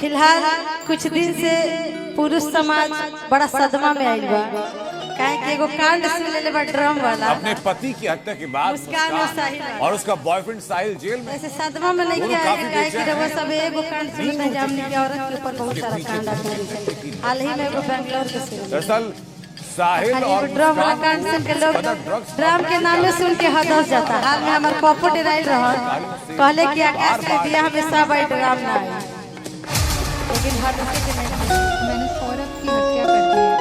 फिलहाल कुछ दिन से पुरुष समाज बड़ा सदमा में आइल बा। काहे कि एगो कांड सुन लेले बा ड्रम वाला। अपने पति की हत्या के बाद मुस्कान और उसका बॉयफ्रेंड साहिल जेल में। ऐसे सदमा में नहीं किया है। काहे कि रवा सब एगो कांड सुन नहीं हमने की औरत के ऊपर बहुत सारा कांड आते। हाल ही में एगो बैंगलोर के सुन। दरअसल साहिल और ड्रम वाला कांड सुन के लोग ड्रम के नाम में सुन के हदस जाता। हाल में हमारे पप्पू डेराइल रहन कहले कि आकाश के दिया हमेशा बाई ड्रम ना आए, लेकिन हदस के नहीं। मैंने सौरभ की हत्या कर दी है।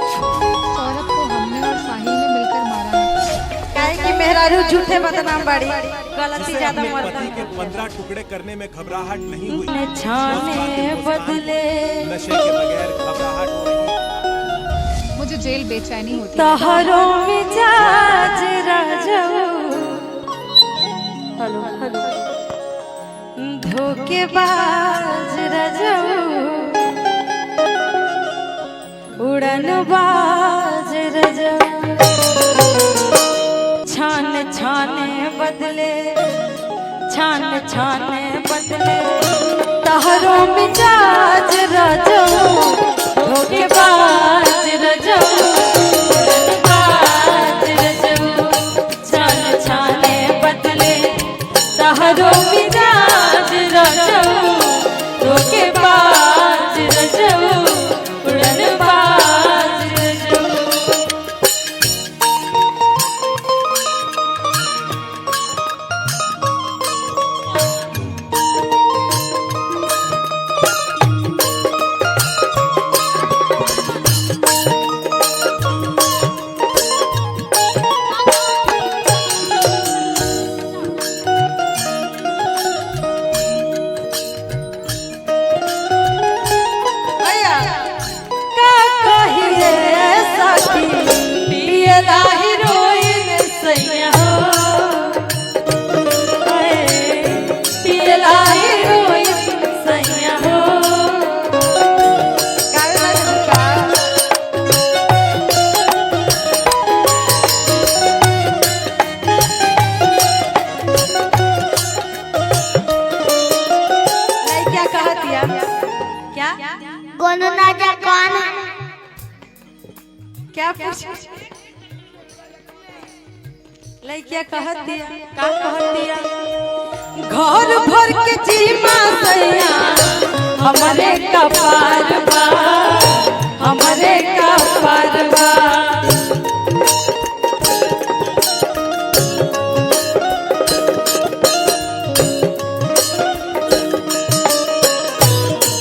सौरभ को हमने और साहिल ने मिलकर मारा है। काहे कि मेहरारू झूठे बदनाम बाड़ी, गलती ज्यादा मरता पति के 15 टुकड़े करने में घबराहट नहीं हुई। छाने बदले नशे के बगैर घबराहट नहीं। मुझे जेल बेचैनी होती है। तहरो मिजाज राजो हेलो हेलो धोखेबाज राजो उड़न बाज राजो छान छाने बदले छान छाने बदले तहरो मिजाज राजो धोखेबाज राजो उड़नबाज राजो छान छाने बदले तहरो मिजाज राजो धोखेबाज राजो उड़नबाज राजो। क्या पूछ लइकिया कहत दिया का कहत दिया घर भर के जीमा सैया हमरे कपार बा हमरे कपार बा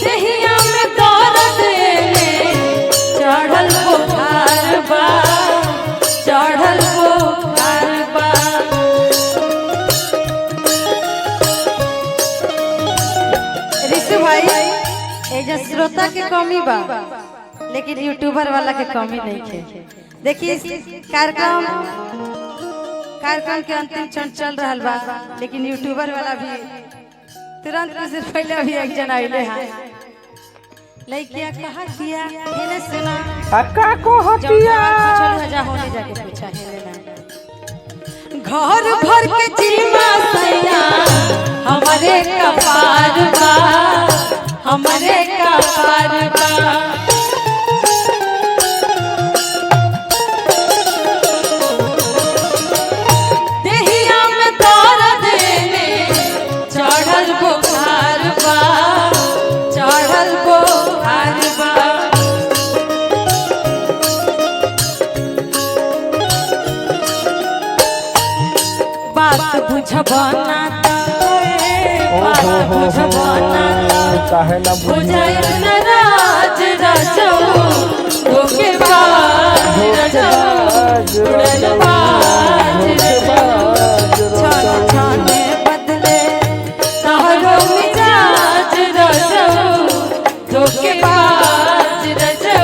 देहिया में दर्द एले चढ़ल बुखार बा चढ़ल बुखार बा। ऋषि भाई एजा श्रोता के कमी बा, लेकिन यूट्यूबर वाला के कमी नहीं है। देखिए कार्यक्रम के अंतिम क्षण चल रहा बा, लेकिन यूट्यूबर वाला भी तुरंत कुछ देर पहले भी एक जना आइले हैं। लइकिया कहा दिया हेले सुना अक्का को हटिया चल जा होने जाके पूछा हेले ना घर भर के जीमा सैया हमरे कपार बा हमरे कपार बा। देहिया में दर्द एले चढ़ल बुखार बा चढ़ल बुखार बा। बात बुझबना बात बुझबना काहे ना बुझाय नाराज राजो धोखेबाज राजो उड़नबाज राजो छान छाने बदले तहरो मिजाज राजो धोखेबाज राजो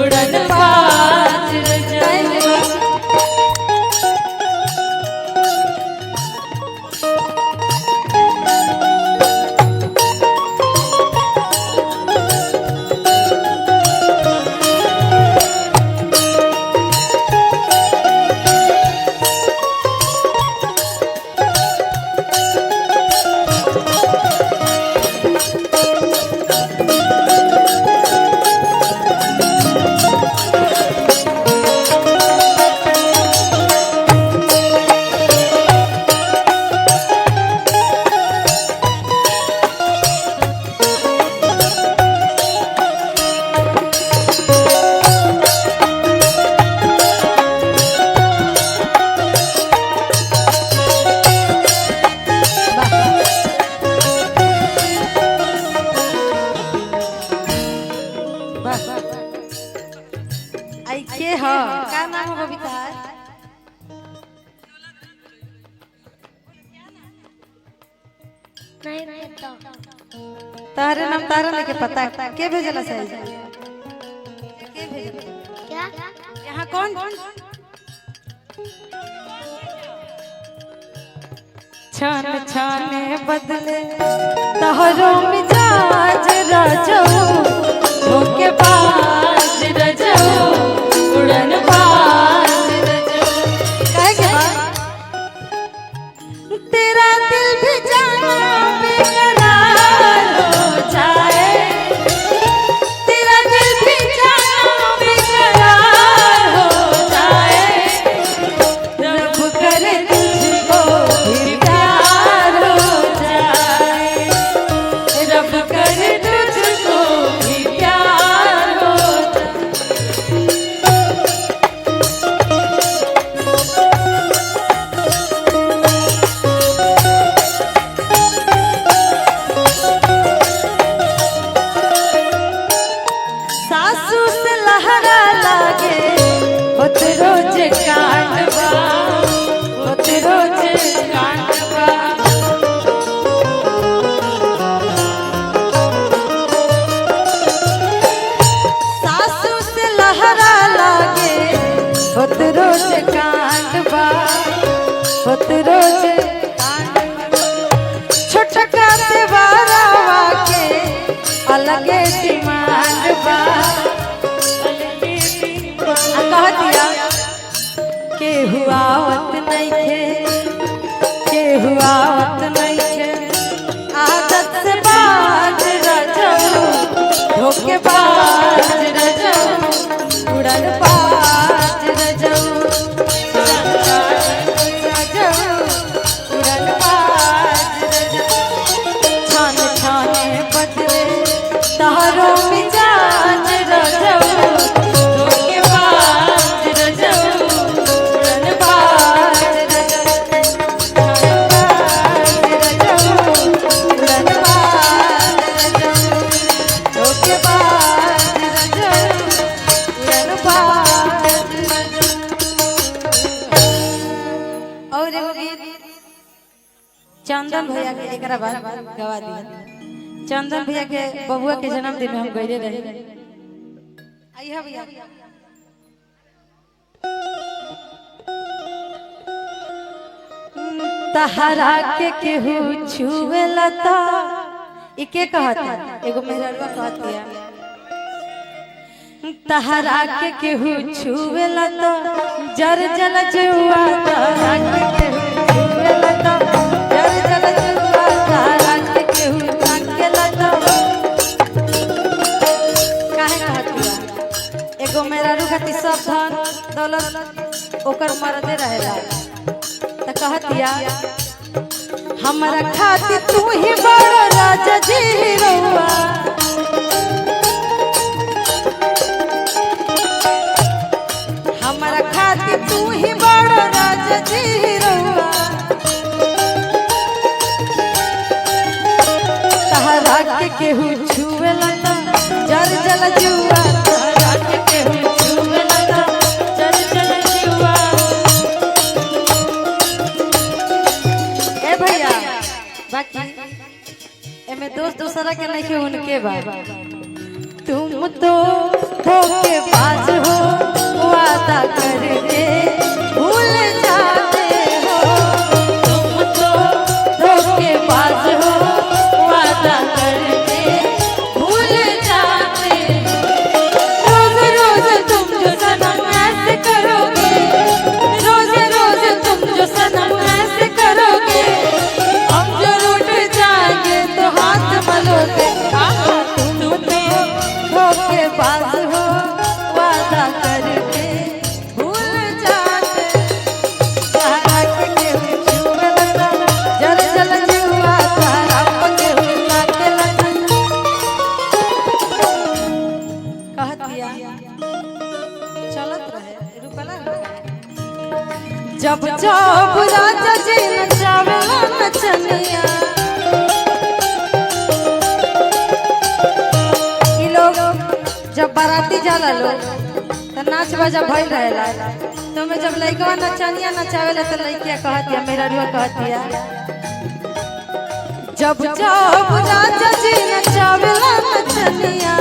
उड़नबाज राजो। तारे नाम तारा लेके पता के भेजला साहिल के भेजला क्या? यहाँ कौन छान छाने बदले तहरो मिजाज राजो होके बाज रजो उड़न बाज रजो कहे के बाद तेरा दिल भी जाना बेकरार हो जाए तेरा दिल भी जाना बेकरार हो जाए रब करे तुझको भी प्यार हो जाए रब करे तुझको भी प्यार हो जाए सासू से लहरा लागे होत रोज कांडवा होत रोज कांडवा सासू से लहरा लागे होत रोज कांडवा होत रोज कांडवा छोटका देवारावा के अलगे डिमांड बा कह दिया के हुआवत नइखे के हुआवत नइखे आदत से बाज रजो धोखे बाज रजो उड़न बाज रजो रजो उड़न बाज रजो छान छाने बदले तहरो मिजाज रजो धोखे बाज रजो उड़न बाज रजो उड़न बाज रजो धोखे बाज रजो उड़न बाज रजो और एगो गीत चंदन भैया के एकरा बाद गवा दिया चंदन भैया के बबुआ के जन्मदिन में हम गए रहे आइया भैया तहरा के केहू छुएला ता ई के कहता एगो मेहरवा कहती है तहरा के केहू छुएला ता जर जल जुआ तहरा के केहू छुएला ता जर जल जुआ तहरा के केहू ताकेला ता काहे कहती है एगो मेहरवा खाती सब धन दौलत ओकर मरदे रहेला त कहतिया हमरा खातिर तू ही बड़ राजा जी रउआ हमरा खातिर तू ही बड़ राजा जी रउआ तहरा के केहू छुएला त जर जल जुआ तहरा के केहू छुएला त जर जल जुआ ए भैया बाकी एमे दोस्त दूसरा के नहीं के उनके बा तुम तो धोखेबाज हो वादा करके भूल जाते हो तुम तो धोखेबाज हो वादा करके भूल जाते हो रोज रोज तुम जो सनम ऐसे करोगे रोज रोज तुम जो सनम ऐसे करोगे हम जो रूठ जाएंगे तो हाथ मलोगे तुम तो धोखेबाज हो वादा करके भूल जाते तहरा के केहू छुएला ता जल जल जुआ तहरा पे केहू ताकेला ता कहतिया चलत रहे रुकला जब जब राजा जी नचावेला नचनिया ई लोग जब बाराती जाला लोग त नाच बाजा भइल रहेला तो मैं जब लइकवा नचनिया नचावेला त लइकिया कहतिया मेरा रुआ कहतिया जब जब राजा जी नचावेला नचनिया